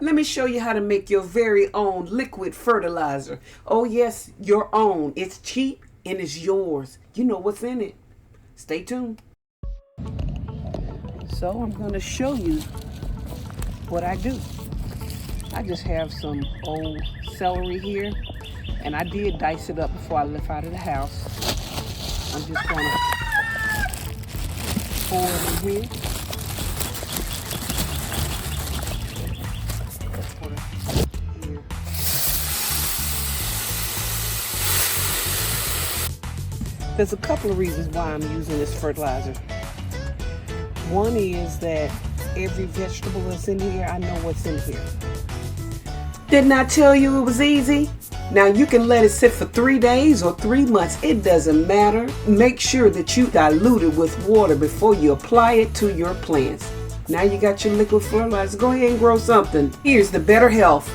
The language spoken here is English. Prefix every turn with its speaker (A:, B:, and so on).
A: Let me show you how to make your very own liquid fertilizer. Oh yes, your own. It's cheap and it's yours. You know what's in it. Stay tuned. So I'm going to show you what I do. I just have some old celery here, and I did dice it up before I left out of the house. I'm just going to pour it in here. There's a couple of reasons why I'm using this fertilizer. One is that every vegetable that's in here, I know what's in here. Didn't I tell you it was easy? Now you can let it sit for 3 days or 3 months. It doesn't matter. Make sure that you dilute it with water before you apply it to your plants. Now you got your liquid fertilizer. Go ahead and grow something. Here's the better health,